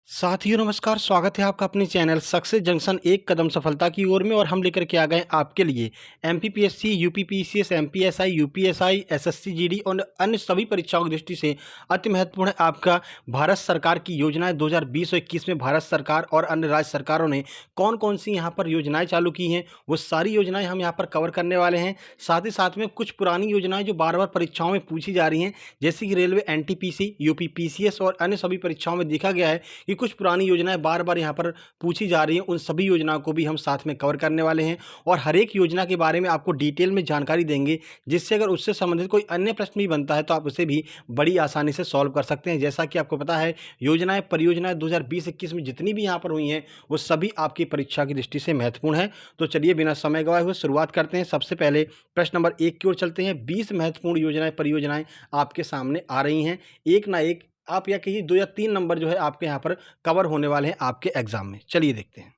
साथियों नमस्कार, स्वागत है आपका अपने चैनल सक्सेस जंक्शन एक कदम सफलता की ओर में। और हम लेकर के आ गए आपके लिए MPPSC, UPPCS, MPSI, UPSI, SSC GD और अन्य सभी परीक्षाओं की दृष्टि से अति महत्वपूर्ण है आपका भारत सरकार की योजनाएं 2020 और 21 में भारत सरकार और अन्य राज्य सरकारों ने कौन कौन सी यहाँ पर योजनाएं चालू की हैं, वो सारी योजनाएं हम यहाँ पर कवर करने वाले हैं। साथ ही साथ में कुछ पुरानी योजनाएं जो बार बार परीक्षाओं में पूछी जा रही हैं, जैसे कि रेलवे एनटीपीसी, यूपीपीसीएस और अन्य सभी परीक्षाओं में देखा गया है कि कुछ पुरानी योजनाएं बार बार यहाँ पर पूछी जा रही हैं। उन सभी योजनाओं को भी हम साथ में कवर करने वाले हैं और हर एक योजना के बारे में आपको डिटेल में जानकारी देंगे, जिससे अगर उससे संबंधित कोई अन्य प्रश्न भी बनता है तो आप उसे भी बड़ी आसानी से सॉल्व कर सकते हैं। जैसा कि आपको पता है, योजनाएं परियोजनाएं 2020-21 में जितनी भी यहाँ पर हुई हैं वो सभी आपकी परीक्षा की दृष्टि से महत्वपूर्ण है। तो चलिए बिना समय गवाए हुए शुरुआत करते हैं। सबसे पहले प्रश्न नंबर 1 की ओर चलते हैं। 20 महत्वपूर्ण योजनाएं परियोजनाएं आपके सामने आ रही हैं। एक ना एक आप या कहिए 2 या 3 नंबर जो है आपके यहाँ पर कवर होने वाले हैं आपके एग्जाम में। चलिए देखते हैं।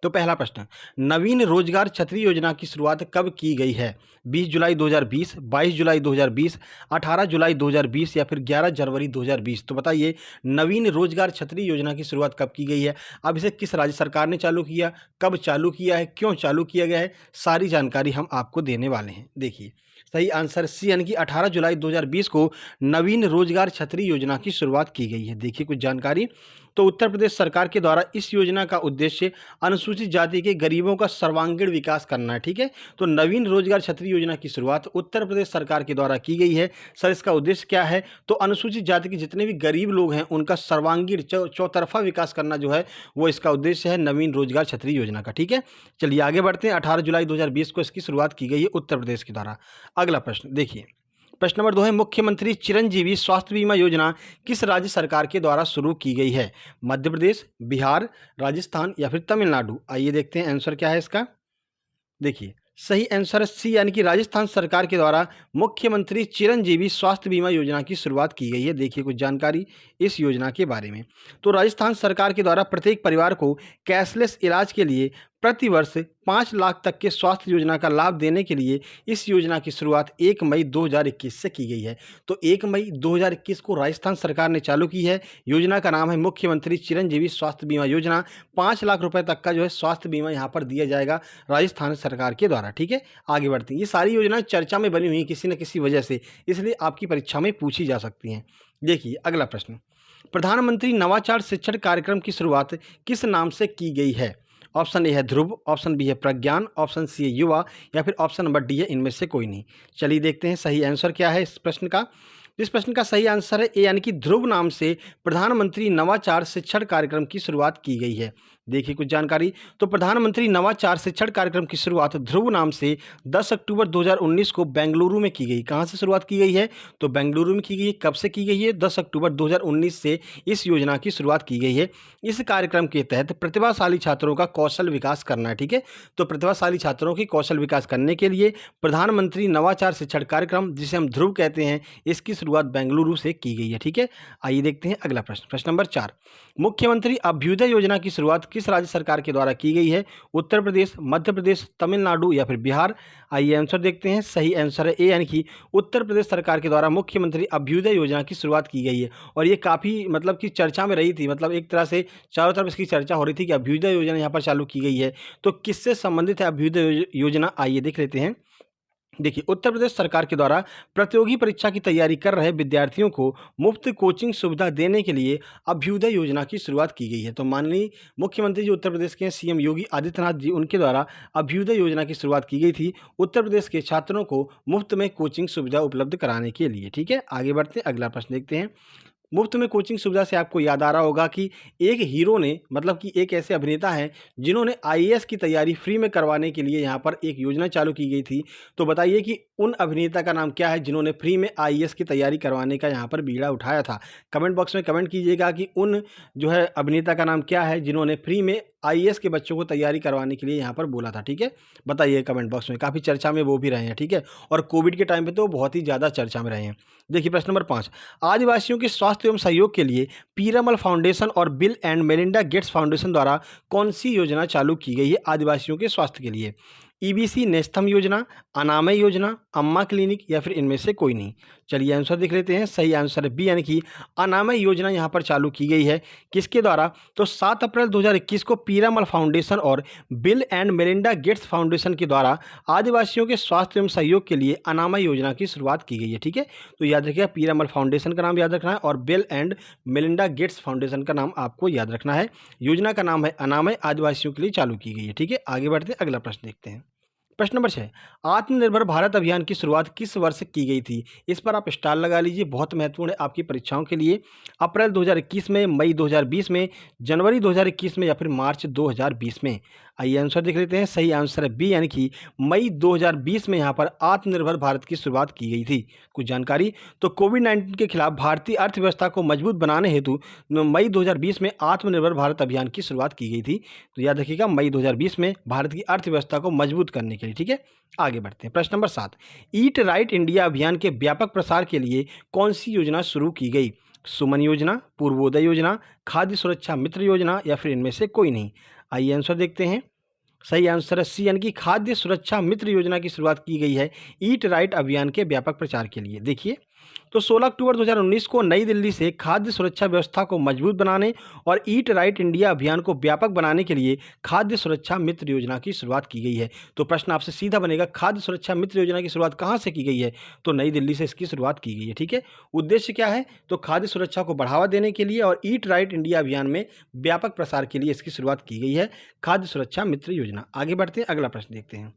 तो पहला प्रश्न, नवीन रोजगार छतरी योजना की शुरुआत कब की गई है? 20 जुलाई 2020, 22 जुलाई 2020, 18 जुलाई 2020 या फिर 11 जनवरी 2020? तो बताइए, नवीन रोजगार छतरी योजना की शुरुआत कब की गई है? अब इसे किस राज्य सरकार ने चालू किया, कब चालू किया है, क्यों चालू किया गया है, सारी जानकारी हम आपको देने वाले हैं। देखिए, सही आंसर सी यानी कि 18 जुलाई 2020 को नवीन रोजगार छतरी योजना की शुरुआत की गई है। देखिए कुछ जानकारी। तो उत्तर प्रदेश सरकार के द्वारा इस योजना का उद्देश्य अनुसूचित जाति के गरीबों का सर्वांगीण विकास करना है। ठीक है, तो नवीन रोजगार छतरी योजना की शुरुआत उत्तर प्रदेश सरकार के द्वारा की गई है। सर इसका उद्देश्य क्या है? तो अनुसूचित जाति के जितने भी गरीब लोग हैं उनका सर्वांगीण चौतरफा विकास करना जो है वो इसका उद्देश्य है नवीन रोजगार छतरी योजना का। ठीक है, चलिए आगे बढ़ते हैं। 18 जुलाई 2020 को इसकी शुरुआत की गई है उत्तर प्रदेश के द्वारा। अगला प्रश्न देखिए, प्रश्न नंबर 2 है, मुख्यमंत्री चिरंजीवी स्वास्थ्य बीमा योजना किस राज्य सरकार के द्वारा शुरू की गई है? मध्य प्रदेश, बिहार, राजस्थान या फिर तमिलनाडु? आइए देखते हैं आंसर क्या है इसका। देखिए, सही आंसर सी यानी कि राजस्थान सरकार के द्वारा मुख्यमंत्री चिरंजीवी स्वास्थ्य बीमा योजना की शुरुआत की गई है। देखिए कुछ जानकारी इस योजना के बारे में। तो राजस्थान सरकार के द्वारा प्रत्येक परिवार को कैशलेस इलाज के लिए प्रति वर्ष 5 लाख तक के स्वास्थ्य योजना का लाभ देने के लिए इस योजना की शुरुआत 1 मई 2021 से की गई है। तो 1 मई 2021 को राजस्थान सरकार ने चालू की है। योजना का नाम है मुख्यमंत्री चिरंजीवी स्वास्थ्य बीमा योजना। 5 लाख रुपए तक का जो है स्वास्थ्य बीमा यहाँ पर दिया जाएगा राजस्थान सरकार के द्वारा। ठीक है, आगे बढ़ते हैं। ये सारी योजनाएं चर्चा में बनी हुई हैं किसी न किसी वजह से, इसलिए आपकी परीक्षा में पूछी जा सकती हैं। देखिए अगला प्रश्न, प्रधानमंत्री नवाचार शिक्षण कार्यक्रम की शुरुआत किस नाम से की गई है? ऑप्शन ए है ध्रुव, ऑप्शन बी है प्रज्ञान, ऑप्शन सी है युवा या फिर ऑप्शन नंबर डी है इनमें से कोई नहीं। चलिए देखते हैं सही आंसर क्या है इस प्रश्न का। इस प्रश्न का सही आंसर है ए यानी कि ध्रुव नाम से प्रधानमंत्री नवाचार शिक्षण कार्यक्रम की शुरुआत की गई है। देखिए कुछ जानकारी। तो प्रधानमंत्री नवाचार शिक्षण कार्यक्रम की शुरुआत ध्रुव नाम से 10 अक्टूबर 2019 को बेंगलुरु में की गई। कहाँ से शुरुआत की गई है? तो बेंगलुरु में की गई है। कब से की गई है? 10 अक्टूबर 2019 से इस योजना की शुरुआत की गई है। इस कार्यक्रम के तहत प्रतिभाशाली छात्रों का कौशल विकास करना है। ठीक है, तो प्रतिभाशाली छात्रों की कौशल विकास करने के लिए प्रधानमंत्री नवाचार शिक्षण कार्यक्रम, जिसे हम ध्रुव कहते हैं, इसकी शुरुआत बेंगलुरु से की गई है। ठीक है, आइए देखते हैं अगला प्रश्न। प्रश्न नंबर 4, मुख्यमंत्री अभ्युदय योजना की शुरुआत किस राज्य सरकार के द्वारा की गई है? उत्तर प्रदेश, मध्य प्रदेश, तमिलनाडु या फिर बिहार? आइए आंसर देखते हैं। सही आंसर है ए यानी कि उत्तर प्रदेश सरकार के द्वारा मुख्यमंत्री अभ्युदय योजना की शुरुआत की गई है। और ये काफ़ी मतलब कि चर्चा में रही थी, मतलब एक तरह से चारों तरफ इसकी चर्चा हो रही थी कि अभ्युदय योजना यहाँ पर चालू की गई है। तो किससे संबंधित है अभ्युदय योजना? आइए देख लेते हैं। देखिए, उत्तर प्रदेश सरकार के द्वारा प्रतियोगी परीक्षा की तैयारी कर रहे विद्यार्थियों को मुफ्त कोचिंग सुविधा देने के लिए अभ्युदय योजना की शुरुआत की गई है। तो माननीय मुख्यमंत्री जो उत्तर प्रदेश के सीएम योगी आदित्यनाथ जी, उनके द्वारा अभ्युदय योजना की शुरुआत की गई थी उत्तर प्रदेश के छात्रों को मुफ्त में कोचिंग सुविधा उपलब्ध कराने के लिए। ठीक है, आगे बढ़ते हैं, अगला प्रश्न देखते हैं। मुफ्त में कोचिंग सुविधा से आपको याद आ रहा होगा कि एक हीरो ने, मतलब कि एक ऐसे अभिनेता हैं जिन्होंने आईएएस की तैयारी फ्री में करवाने के लिए यहाँ पर एक योजना चालू की गई थी। तो बताइए कि उन अभिनेता का नाम क्या है जिन्होंने फ्री में आईएएस की तैयारी करवाने का यहाँ पर बीड़ा उठाया था? कमेंट बॉक्स में कमेंट कीजिएगा कि उन जो है अभिनेता का नाम क्या है जिन्होंने फ्री में आईएएस के बच्चों को तैयारी करवाने के लिए यहाँ पर बोला था। ठीक है, बताइए कमेंट बॉक्स में। काफ़ी चर्चा में वो भी रहे हैं। ठीक है, और कोविड के टाइम पे तो बहुत ही ज़्यादा चर्चा में रहे हैं। देखिए प्रश्न नंबर 5, आदिवासियों के स्वास्थ्य एवं सहयोग के लिए पीरामल फाउंडेशन और bill and Melinda Gates foundation द्वारा कौन सी योजना चालू की गई है आदिवासियों के स्वास्थ्य के लिए? ईबीसी नेस्तम योजना, अनामय योजना, अम्मा क्लिनिक या फिर इनमें से कोई नहीं। चलिए आंसर देख लेते हैं। सही आंसर है बी, यानी कि अनामय योजना यहाँ पर चालू की गई है। किसके द्वारा? तो 7 अप्रैल 2021 को पीरामल फाउंडेशन और bill and Melinda Gates foundation के द्वारा आदिवासियों के स्वास्थ्य एवं सहयोग के लिए अनामय योजना की शुरुआत की गई है। ठीक है, तो याद रखिएगा, पीरामल फाउंडेशन का नाम याद रखना है और bill and Melinda Gates foundation का नाम आपको याद रखना है। योजना का नाम है अनामय, आदिवासियों के लिए चालू की गई है। ठीक है, आगे बढ़ते हैं, अगला प्रश्न देखते हैं। प्रश्न नंबर 6, आत्मनिर्भर भारत अभियान की शुरुआत किस वर्ष की गई थी? इस पर आप स्टार लगा लीजिए, बहुत महत्वपूर्ण है आपकी परीक्षाओं के लिए। अप्रैल 2021 में, मई 2020 में, जनवरी 2021 में या फिर मार्च 2020 में? आइए आंसर देख लेते हैं। सही आंसर है बी, यानी कि मई 2020 में यहाँ पर आत्मनिर्भर भारत की शुरुआत की गई थी। कुछ जानकारी, तो कोविड-19 के खिलाफ भारतीय अर्थव्यवस्था को मजबूत बनाने हेतु मई 2020 में आत्मनिर्भर भारत अभियान की शुरुआत की गई थी। तो याद रखिएगा, मई 2020 में भारत की अर्थव्यवस्था को मजबूत करने के लिए। ठीक है, आगे बढ़ते हैं। प्रश्न नंबर 7, ईट राइट इंडिया अभियान के व्यापक प्रसार के लिए कौन सी योजना शुरू की गई? सुमन योजना, पूर्वोदय योजना, खाद्य सुरक्षा मित्र योजना या फिर इनमें से कोई नहीं? आइए आंसर देखते हैं। सही आंसर है सी, यानी कि खाद्य सुरक्षा मित्र योजना की शुरुआत की गई है ईट राइट अभियान के व्यापक प्रचार के लिए। देखिए, तो 16 अक्टूबर 2019 को नई दिल्ली से खाद्य सुरक्षा व्यवस्था को मजबूत बनाने और ईट राइट इंडिया अभियान को व्यापक बनाने के लिए खाद्य सुरक्षा मित्र योजना की शुरुआत की गई है। तो प्रश्न आपसे सीधा बनेगा, खाद्य सुरक्षा मित्र योजना की शुरुआत कहाँ से की गई है? तो नई दिल्ली से इसकी शुरुआत की गई है। ठीक है, उद्देश्य क्या है? तो खाद्य सुरक्षा को बढ़ावा देने के लिए और ईट राइट इंडिया अभियान में व्यापक प्रसार के लिए इसकी शुरुआत की गई है, खाद्य सुरक्षा मित्र योजना। आगे बढ़ते हैं, अगला प्रश्न देखते हैं।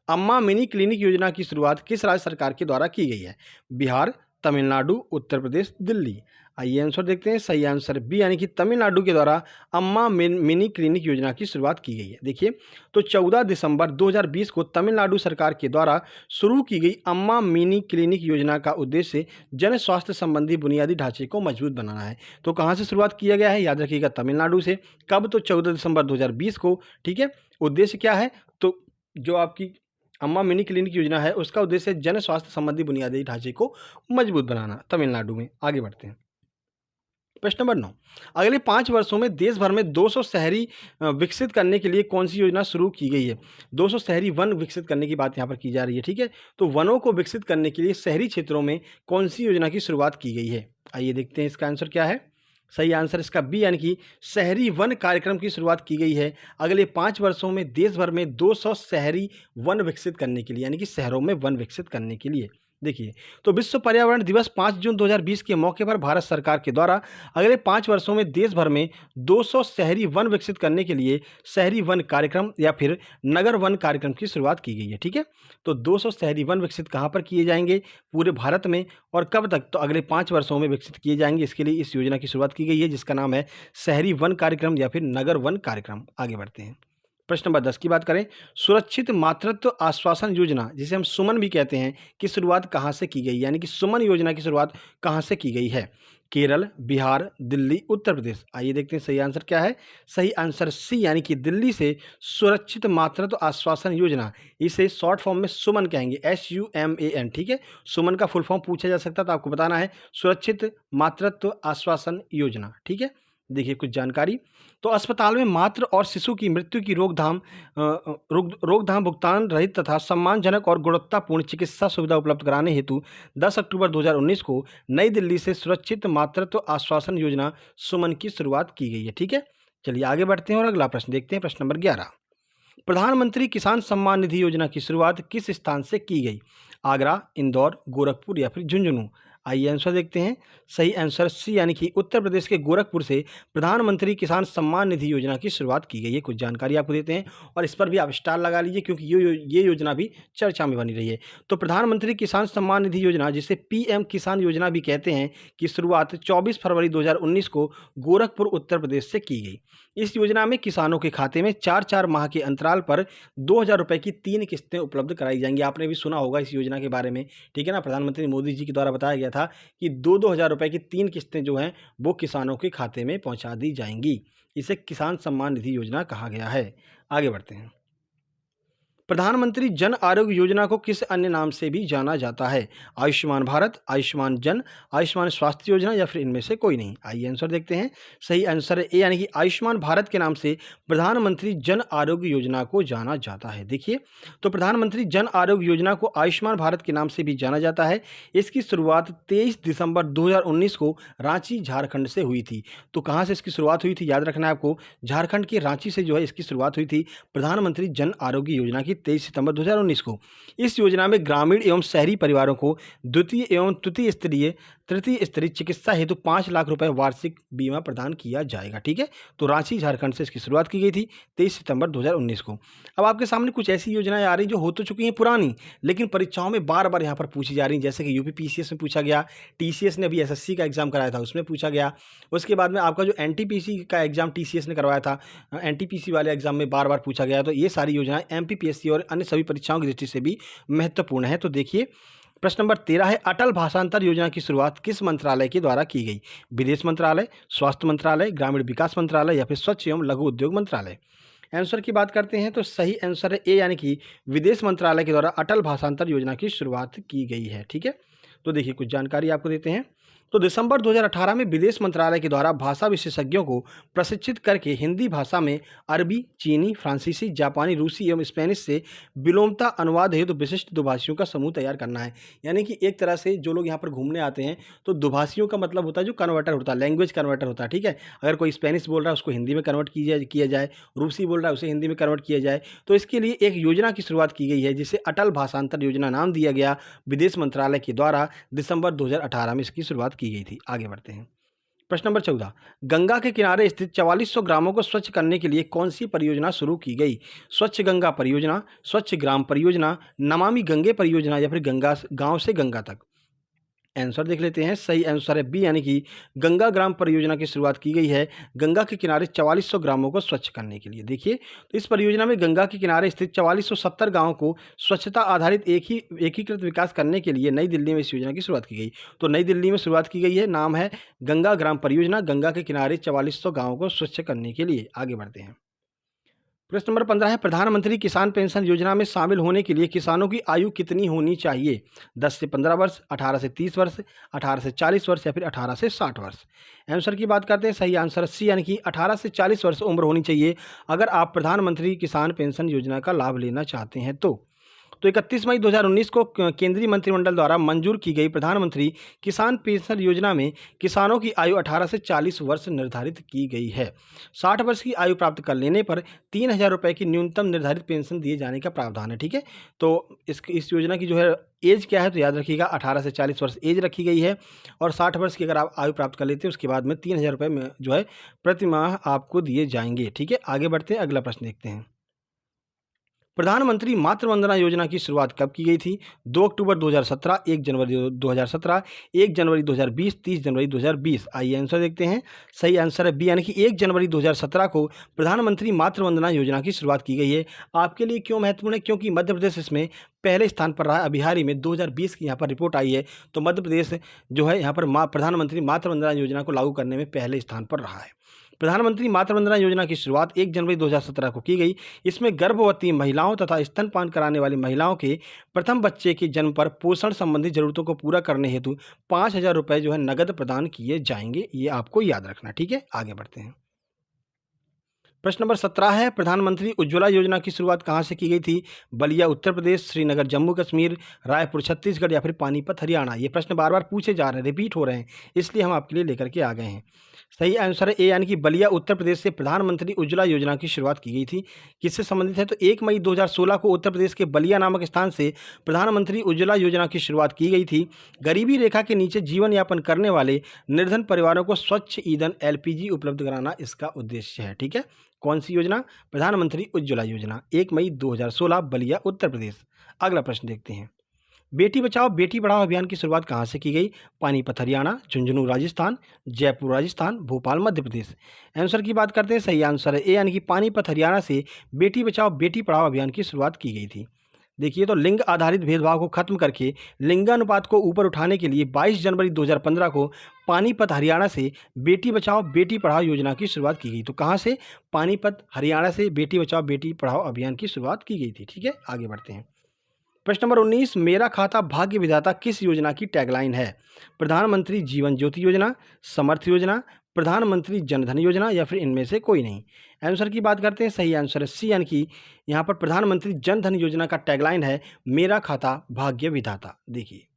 अम्मा मिनी क्लिनिक योजना की शुरुआत किस राज्य सरकार के द्वारा की गई है? बिहार, तमिलनाडु, उत्तर प्रदेश, दिल्ली? आइए आंसर देखते हैं। सही आंसर बी, यानी कि तमिलनाडु के द्वारा अम्मा मिनी क्लिनिक योजना की शुरुआत की गई है। देखिए, तो 14 दिसंबर 2020 को तमिलनाडु सरकार के द्वारा शुरू की गई अम्मा मिनी क्लिनिक योजना का उद्देश्य जन स्वास्थ्य संबंधी बुनियादी ढांचे को मजबूत बनाना है। तो कहाँ से शुरुआत किया गया है? याद रखिएगा, तमिलनाडु से। कब? तो 14 दिसंबर 2020 को। ठीक है, उद्देश्य क्या है? तो जो आपकी अम्मा मिनी क्लिनिक योजना है उसका उद्देश्य जन स्वास्थ्य संबंधी बुनियादी ढांचे को मजबूत बनाना, तमिलनाडु में। आगे बढ़ते हैं। प्रश्न नंबर 9, अगले 5 वर्षों में देश भर में 200 शहरी विकसित करने के लिए कौन सी योजना शुरू की गई है? 200 शहरी वन विकसित करने की बात यहाँ पर की जा रही है। ठीक है, तो वनों को विकसित करने के लिए शहरी क्षेत्रों में कौन सी योजना की शुरुआत की गई है? आइए देखते हैं इसका आंसर क्या है। सही आंसर इसका बी, यानी कि शहरी वन कार्यक्रम की शुरुआत की गई है अगले 5 वर्षों में देश भर में 200 शहरी वन विकसित करने के लिए, यानी कि शहरों में वन विकसित करने के लिए। देखिए, तो विश्व पर्यावरण दिवस 5 जून 2020 के मौके पर भारत सरकार के द्वारा अगले 5 वर्षों में देश भर में 200 शहरी वन विकसित करने के लिए शहरी वन कार्यक्रम या फिर नगर वन कार्यक्रम की शुरुआत की गई है। ठीक है, तो 200 शहरी वन विकसित कहाँ पर किए जाएंगे? पूरे भारत में। और कब तक? तो अगले 5 वर्षों में विकसित किए जाएंगे। इसके लिए इस योजना की शुरुआत की गई है जिसका नाम है शहरी वन कार्यक्रम या फिर नगर वन कार्यक्रम। आगे बढ़ते हैं। प्रश्न नंबर 10 की बात करें, सुरक्षित मातृत्व आश्वासन योजना, जिसे हम सुमन भी कहते हैं, की शुरुआत कहाँ से की गई? यानी कि सुमन योजना की शुरुआत कहाँ से की गई है? केरल, बिहार, दिल्ली, उत्तर प्रदेश? आइए देखते हैं सही आंसर क्या है। सही आंसर सी, यानी कि दिल्ली से सुरक्षित मातृत्व आश्वासन योजना, इसे शॉर्ट फॉर्म में सुमन कहेंगे, SUMAN। ठीक है, सुमन का फुल फॉर्म पूछा जा सकता है तो आपको बताना है सुरक्षित मातृत्व आश्वासन योजना। ठीक है, देखिए कुछ जानकारी, तो अस्पताल में मातृ और शिशु की मृत्यु की रोकथाम भुगतान रहित तथा सम्मानजनक और गुणवत्तापूर्ण चिकित्सा सुविधा उपलब्ध कराने हेतु 10 अक्टूबर 2019 को नई दिल्ली से सुरक्षित मातृत्व आश्वासन योजना सुमन की शुरुआत की गई है। ठीक है, चलिए आगे बढ़ते हैं और अगला प्रश्न देखते हैं। प्रश्न नंबर 11, प्रधानमंत्री किसान सम्मान निधि योजना की शुरुआत किस स्थान से की गई? आगरा, इंदौर, गोरखपुर या फिर झुंझुनू? आइए आंसर देखते हैं। सही आंसर सी, यानी कि उत्तर प्रदेश के गोरखपुर से प्रधानमंत्री किसान सम्मान निधि योजना की शुरुआत की गई है। कुछ जानकारी आपको देते हैं और इस पर भी आप स्टार लगा लीजिए क्योंकि ये योजना भी चर्चा में बनी रही है। तो प्रधानमंत्री किसान सम्मान निधि योजना, जिसे PM किसान योजना भी कहते हैं, की शुरुआत 24 फरवरी 2019 को गोरखपुर, उत्तर प्रदेश से की गई। इस योजना में किसानों के खाते में 4-4 माह के अंतराल पर 2,000 रुपये की 3 किस्तें उपलब्ध कराई जाएंगी। आपने भी सुना होगा इस योजना के बारे में। ठीक है ना, प्रधानमंत्री मोदी जी के द्वारा बताया गया था कि 2-2 हज़ार रुपये की 3 किस्तें जो हैं वो किसानों के खाते में पहुंचा दी जाएंगी। इसे किसान सम्मान निधि योजना कहा गया है। आगे बढ़ते हैं। प्रधानमंत्री जन आरोग्य योजना को किस अन्य नाम से भी जाना जाता है? आयुष्मान भारत, आयुष्मान जन, आयुष्मान स्वास्थ्य योजना या फिर इनमें से कोई नहीं? आइए आंसर देखते हैं। सही आंसर है ए यानी कि आयुष्मान भारत के नाम से प्रधानमंत्री जन आरोग्य योजना को जाना जाता है। देखिए, तो प्रधानमंत्री जन आरोग्य योजना को आयुष्मान भारत के नाम से भी जाना जाता है। इसकी शुरुआत 23 दिसंबर 2019 को रांची, झारखंड से हुई थी। तो कहाँ से इसकी शुरुआत हुई थी? याद रखना है आपको, झारखंड के रांची से जो है इसकी शुरुआत हुई थी प्रधानमंत्री जन आरोग्य योजना की 23 सितंबर 2019 को। इस योजना में ग्रामीण एवं शहरी परिवारों को द्वितीय एवं तृतीय स्तरीय चिकित्सा हेतु 5 लाख रुपए वार्षिक बीमा प्रदान किया जाएगा। ठीक है, तो रांची, झारखंड से इसकी शुरुआत की गई थी 23 सितंबर 2019 को। अब आपके सामने कुछ ऐसी योजनाएं आ रही जो हो तो चुकी हैं पुरानी, लेकिन परीक्षाओं में बार बार यहाँ पर पूछी जा रही हैं। जैसे कि यूपीपीसीएस में पूछा गया, टीसीएस ने अभी एसएससी का एग्जाम कराया था उसमें पूछा गया, उसके बाद में आपका जो एनटीपीसी का एग्जाम टीसीएस ने करवाया था, एनटीपीसी वाले एग्जाम में बार बार पूछा गया। तो ये सारी योजनाएं एमपीपीएससी और अन्य सभी परीक्षाओं की दृष्टि से भी महत्वपूर्ण है। तो देखिए, प्रश्न नंबर 13 है, अटल भाषांतर योजना की शुरुआत किस मंत्रालय के द्वारा की गई? विदेश मंत्रालय, स्वास्थ्य मंत्रालय, ग्रामीण विकास मंत्रालय या फिर स्वच्छ एवं लघु उद्योग मंत्रालय? आंसर की बात करते हैं तो सही आंसर है ए यानी कि विदेश मंत्रालय के द्वारा अटल भाषांतर योजना की शुरुआत की गई है। ठीक है, तो देखिए कुछ जानकारी आपको देते हैं। तो दिसंबर 2018 में विदेश मंत्रालय के द्वारा भाषा विशेषज्ञों को प्रशिक्षित करके हिंदी भाषा में अरबी, चीनी, फ्रांसीसी, जापानी, रूसी एवं स्पेनिश से विलोमता अनुवाद हेतु विशिष्ट दुभाषियों का समूह तैयार करना है। यानी कि एक तरह से जो लोग यहाँ पर घूमने आते हैं तो दुभाषियों का मतलब होता है जो कन्वर्टर होता है, लैंग्वेज कन्वर्टर होता है। ठीक है, अगर कोई स्पेनिश बोल रहा है उसको हिंदी में कन्वर्ट किया जाए, रूसी बोल रहा है उसे हिंदी में कन्वर्ट किया जाए। तो इसके लिए एक योजना की शुरुआत की गई है जिसे अटल भाषांतर योजना नाम दिया गया। विदेश मंत्रालय के द्वारा दिसंबर 2018 में इसकी शुरुआत की गई थी। आगे बढ़ते हैं। प्रश्न नंबर 14, गंगा के किनारे स्थित 4400 ग्रामों को स्वच्छ करने के लिए कौन सी परियोजना शुरू की गई? स्वच्छ गंगा परियोजना, स्वच्छ ग्राम परियोजना, नमामि गंगे परियोजना या फिर गंगा गांव से गंगा तक? आंसर देख लेते हैं। सही आंसर है बी यानी कि गंगा ग्राम परियोजना की शुरुआत की गई है गंगा के किनारे 4400 ग्रामों को स्वच्छ करने के लिए। देखिए, तो इस परियोजना में गंगा के किनारे स्थित 4470 गांवों को स्वच्छता आधारित एकीकृत विकास करने के लिए नई दिल्ली में इस योजना की शुरुआत की गई। तो नई दिल्ली में शुरुआत की गई है, नाम है गंगा ग्राम परियोजना, गंगा के किनारे 4400 गाँवों को स्वच्छ करने के लिए। आगे बढ़ते हैं। प्रश्न नंबर 15 है, प्रधानमंत्री किसान पेंशन योजना में शामिल होने के लिए किसानों की आयु कितनी होनी चाहिए? 10 से 15 वर्ष, 18 से 30 वर्ष, 18 से 40 वर्ष या फिर 18 से 60 वर्ष? आंसर की बात करते हैं। सही आंसर सी यानी कि 18 से 40 वर्ष उम्र होनी चाहिए अगर आप प्रधानमंत्री किसान पेंशन योजना का लाभ लेना चाहते हैं तो 31 मई 2019 को केंद्रीय मंत्रिमंडल द्वारा मंजूर की गई प्रधानमंत्री किसान पेंशन योजना में किसानों की आयु 18 से 40 वर्ष निर्धारित की गई है। 60 वर्ष की आयु प्राप्त कर लेने पर 3000 रुपये की न्यूनतम निर्धारित पेंशन दिए जाने का प्रावधान है। ठीक है, तो इस योजना की जो है एज क्या है तो याद रखिएगा 18 से 40 वर्ष एज रखी गई है और 60 वर्ष की अगर आप आयु प्राप्त कर लेते हैं उसके बाद में 3000 रुपये में जो है प्रति माह आपको दिए जाएंगे। ठीक है, आगे बढ़ते हैं, अगला प्रश्न देखते हैं। प्रधानमंत्री मातृ वंदना योजना की शुरुआत कब की गई थी? 2 अक्टूबर 2017, 1 जनवरी 2017, 1 जनवरी 2020, 30 जनवरी 2020? आइए आंसर देखते हैं। सही आंसर है बी यानी कि 1 जनवरी 2017 को प्रधानमंत्री मातृ वंदना योजना की शुरुआत की गई है। आपके लिए क्यों महत्वपूर्ण है? क्योंकि मध्य प्रदेश इसमें पहले स्थान पर रहा है। अभी हाल ही में 2020 की यहाँ पर रिपोर्ट आई है तो मध्य प्रदेश जो है यहाँ पर प्रधानमंत्री मातृ वंदना योजना को लागू करने में पहले स्थान पर रहा है। प्रधानमंत्री मातृ वंदना योजना की शुरुआत 1 जनवरी 2017 को की गई। इसमें गर्भवती महिलाओं तथा स्तनपान कराने वाली महिलाओं के प्रथम बच्चे के जन्म पर पोषण संबंधी जरूरतों को पूरा करने हेतु 5000 रुपये जो है नगद प्रदान किए जाएंगे। ये आपको याद रखना। ठीक है, आगे बढ़ते हैं। प्रश्न नंबर 17 है, प्रधानमंत्री उज्ज्वला योजना की शुरुआत कहाँ से की गई थी? बलिया उत्तर प्रदेश, श्रीनगर जम्मू कश्मीर, रायपुर छत्तीसगढ़ या फिर पानीपत हरियाणा? ये प्रश्न बार बार पूछे जा रहे हैं, रिपीट हो रहे हैं, इसलिए हम आपके लिए लेकर के आ गए हैं। सही आंसर है ए यानी कि बलिया उत्तर प्रदेश से प्रधानमंत्री उज्ज्वला योजना की शुरुआत की गई थी। किससे संबंधित है तो 1 मई 2016 को उत्तर प्रदेश के बलिया नामक स्थान से प्रधानमंत्री उज्ज्वला योजना की शुरुआत की गई थी। गरीबी रेखा के नीचे जीवन यापन करने वाले निर्धन परिवारों को स्वच्छ ईंधन एलपीजी उपलब्ध कराना इसका उद्देश्य है। ठीक है, कौन सी योजना? प्रधानमंत्री उज्ज्वला योजना, 1 मई 2016, बलिया उत्तर प्रदेश। अगला प्रश्न देखते हैं। बेटी बचाओ बेटी पढ़ाओ अभियान की शुरुआत कहाँ से की गई? पानीपत हरियाणा, झुंझुनू राजस्थान, जयपुर राजस्थान, भोपाल मध्य प्रदेश? आंसर की बात करते हैं। सही आंसर है ए यानी कि पानीपत हरियाणा से बेटी बचाओ बेटी पढ़ाओ अभियान की शुरुआत की गई थी। देखिए तो लिंग आधारित भेदभाव को खत्म करके लिंगानुपात को ऊपर उठाने के लिए 22 जनवरी 2015 को पानीपत हरियाणा से बेटी बचाओ बेटी पढ़ाओ योजना की शुरुआत की गई। तो कहाँ से? पानीपत हरियाणा से बेटी बचाओ बेटी पढ़ाओ अभियान की शुरुआत की गई थी। ठीक है, आगे बढ़ते हैं। प्रश्न नंबर 19, मेरा खाता भाग्य विधाता किस योजना की टैगलाइन है? प्रधानमंत्री जीवन ज्योति योजना, समर्थ योजना, प्रधानमंत्री जनधन योजना या फिर इनमें से कोई नहीं। आंसर की बात करते हैं, सही आंसर है सी, यानी कि यहाँ पर प्रधानमंत्री जनधन योजना का टैगलाइन है मेरा खाता भाग्य विधाता। देखिए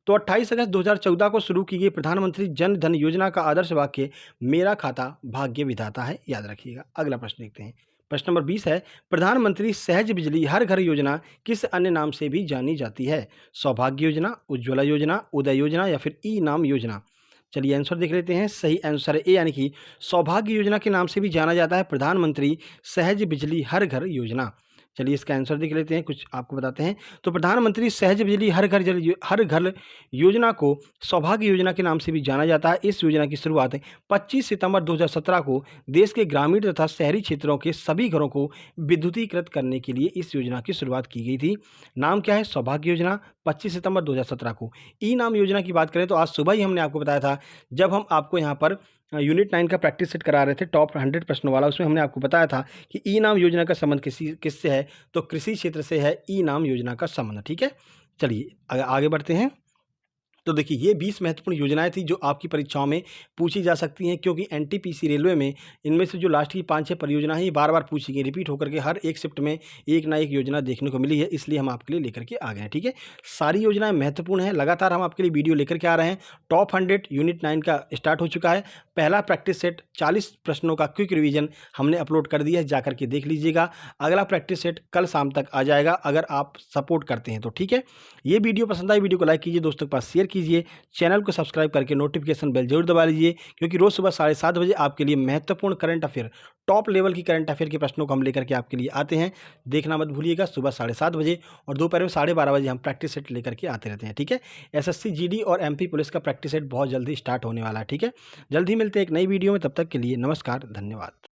तो 28 अगस्त 2014 को शुरू की गई प्रधानमंत्री जन धन योजना का आदर्श वाक्य मेरा खाता भाग्य विधाता है, याद रखिएगा। अगला प्रश्न देखते हैं। प्रश्न नंबर 20 है, प्रधानमंत्री सहज बिजली हर घर योजना किस अन्य नाम से भी जानी जाती है? सौभाग्य योजना, उज्ज्वला योजना, उदय योजना या फिर ई नाम योजना। चलिए आंसर देख लेते हैं। सही आंसर है ए, यानी कि सौभाग्य योजना के नाम से भी जाना जाता है प्रधानमंत्री सहज बिजली हर घर योजना। चलिए इसका आंसर देख लेते हैं, कुछ आपको बताते हैं। तो प्रधानमंत्री सहज बिजली हर घर योजना को सौभाग्य योजना के नाम से भी जाना जाता है। इस योजना की शुरुआत 25 सितंबर 2017 को देश के ग्रामीण तथा शहरी क्षेत्रों के सभी घरों को विद्युतीकृत करने के लिए इस योजना की शुरुआत की गई थी। नाम क्या है? सौभाग्य योजना, 25 सितंबर 2017 को। ई नाम योजना की बात करें तो आज सुबह ही हमने आपको बताया था, जब हम आपको यहाँ पर यूनिट 9 का प्रैक्टिस सेट करा रहे थे टॉप 100 प्रश्नों वाला, उसमें हमने आपको बताया था कि ई नाम योजना का संबंध किससे है? तो कृषि क्षेत्र से है ई नाम योजना का संबंध। ठीक है, चलिए आगे बढ़ते हैं। तो देखिए ये 20 महत्वपूर्ण योजनाएं थी जो आपकी परीक्षाओं में पूछी जा सकती हैं, क्योंकि एनटीपीसी रेलवे में इनमें से जो लास्ट की 5-6 परियोजनाएं हैं ये बार बार पूछी गई, रिपीट होकर के हर एक शिफ्ट में एक ना एक योजना देखने को मिली है, इसलिए हम आपके लिए लेकर के आ गए हैं। ठीक है, सारी योजनाएं महत्वपूर्ण हैं, लगातार हम आपके लिए वीडियो लेकर के आ रहे हैं। टॉप 100 यूनिट 9 का स्टार्ट हो चुका है। पहला प्रैक्टिस सेट 40 प्रश्नों का क्विक रिवीजन हमने अपलोड कर दिया है, जाकर के देख लीजिएगा। अगला प्रैक्टिस सेट कल शाम तक आ जाएगा, अगर आप सपोर्ट करते हैं तो। ठीक है, ये वीडियो पसंद आई, वीडियो को लाइक कीजिए, दोस्तों के पास शेयर कीजिए, चैनल को सब्सक्राइब करके नोटिफिकेशन बेल जरूर दबा लीजिए, क्योंकि रोज सुबह 7:30 बजे आपके लिए महत्वपूर्ण करंट अफेयर, टॉप लेवल की करंट अफेयर के प्रश्नों को हम लेकर के आपके लिए आते हैं। देखना मत भूलिएगा, सुबह 7:30 बजे और दोपहर में 12:30 बजे हम प्रैक्टिस सेट लेकर के आते रहते हैं। ठीक है, एसएससी जीडी और एमपी पुलिस का प्रैक्टिस सेट बहुत जल्दी स्टार्ट होने वाला है। ठीक है, जल्द ही मिलते हैं एक नई वीडियो में, तब तक के लिए नमस्कार, धन्यवाद।